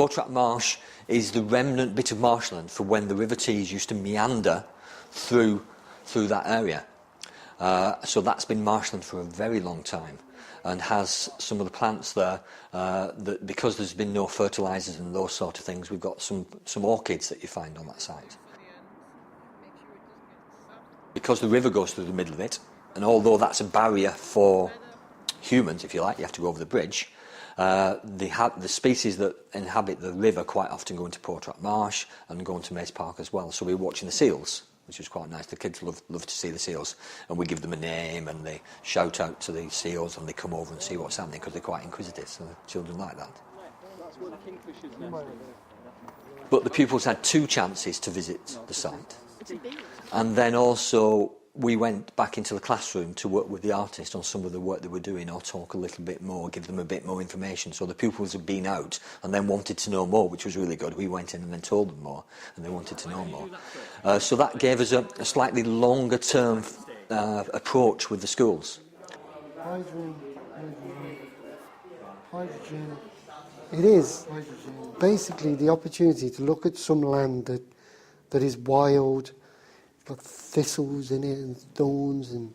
Portrack Marsh is the remnant bit of marshland for when the River Tees used to meander through that area. So that's been marshland for a very long time, and has some of the plants there that, because there's been no fertilisers and those sort of things, we've got some orchids that you find on that site. Because the river goes through the middle of it, and although that's a barrier for humans, if you like, you have to go over the bridge, the species that inhabit the river quite often go into Portrack Marsh and go into Maze Park as well. So we're watching the seals, which was quite nice. The kids love to see the seals, and we give them a name and they shout out to the seals and they come over and see what's happening because they're quite inquisitive, so the children like that. But the pupils had 2 chances to visit the site, and then also we went back into the classroom to work with the artist on some of the work they were doing, or talk a little bit more, give them a bit more information. So the pupils had been out and then wanted to know more, which was really good. We went in and then told them more, and they wanted to know more. So that gave us a slightly longer term approach with the schools. Hydrogen. It is basically the opportunity to look at some land that is wild, got thistles in it and thorns and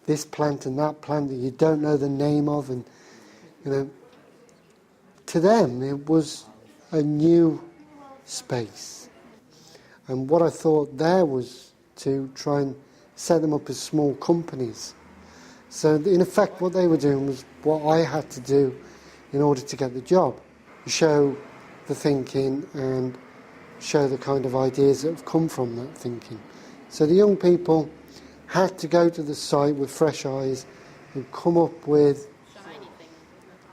this plant and that plant that you don't know the name of, and to them it was a new space. And what I thought there was to try and set them up as small companies. So in effect what they were doing was what I had to do in order to get the job. Show the thinking and show the kind of ideas that have come from that thinking. So the young people had to go to the site with fresh eyes and come up with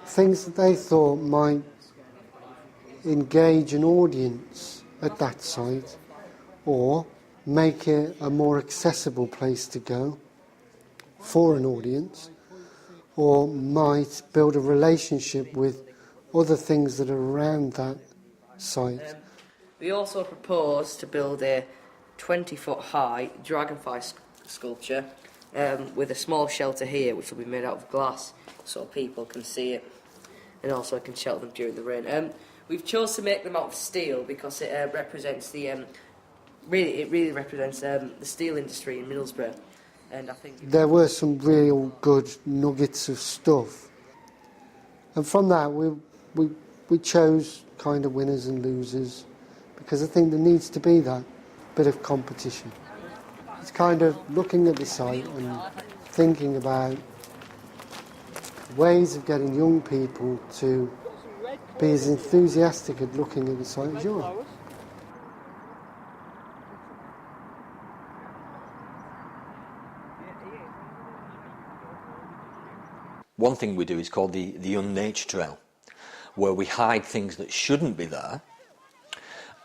things that they thought might engage an audience at that site, or make it a more accessible place to go for an audience, or might build a relationship with other things that are around that site. We also proposed to build a 20-foot high dragonfly sculpture with a small shelter here, which will be made out of glass so people can see it, and also it can shelter them during the rain. We've chose to make them out of steel because it represents the really represents the steel industry in Middlesbrough, and I think there were some real good nuggets of stuff, and from that we chose kind of winners and losers, because I think there needs to be that bit of competition. It's kind of looking at the site and thinking about ways of getting young people to be as enthusiastic at looking at the site as you are. One thing we do is called the unnature trail, where we hide things that shouldn't be there,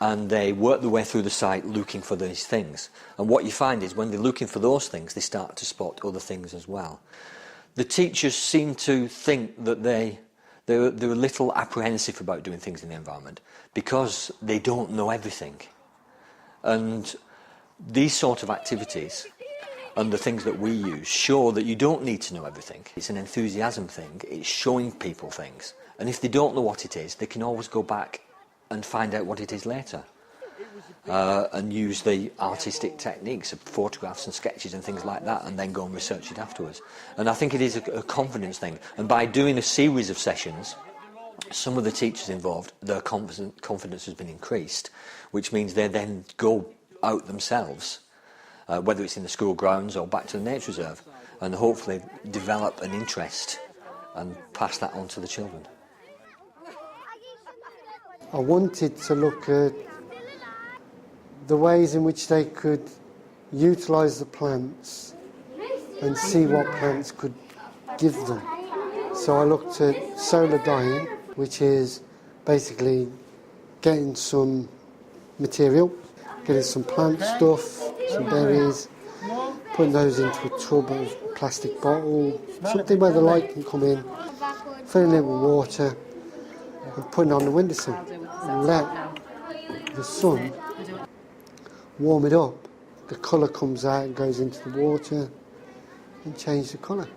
and they work their way through the site looking for these things. And what you find is when they're looking for those things, they start to spot other things as well. The teachers seem to think that they're a little apprehensive about doing things in the environment because they don't know everything. And these sort of activities and the things that we use show that you don't need to know everything. It's an enthusiasm thing. It's showing people things. And if they don't know what it is, they can always go back and find out what it is later, and use the artistic techniques of photographs and sketches and things like that, and then go and research it afterwards. And I think it is a confidence thing, and by doing a series of sessions, some of the teachers involved, their confidence has been increased, which means they then go out themselves, whether it's in the school grounds or back to the nature reserve, and hopefully develop an interest and pass that on to the children. I wanted to look at the ways in which they could utilise the plants and see what plants could give them. So I looked at solar dyeing, which is basically getting some material, getting some plant stuff, some berries, putting those into a tub of a plastic bottle, something where the light can come in, filling it with water and putting it on the windowsill and let the sun warm it up. The colour comes out and goes into the water and change the colour.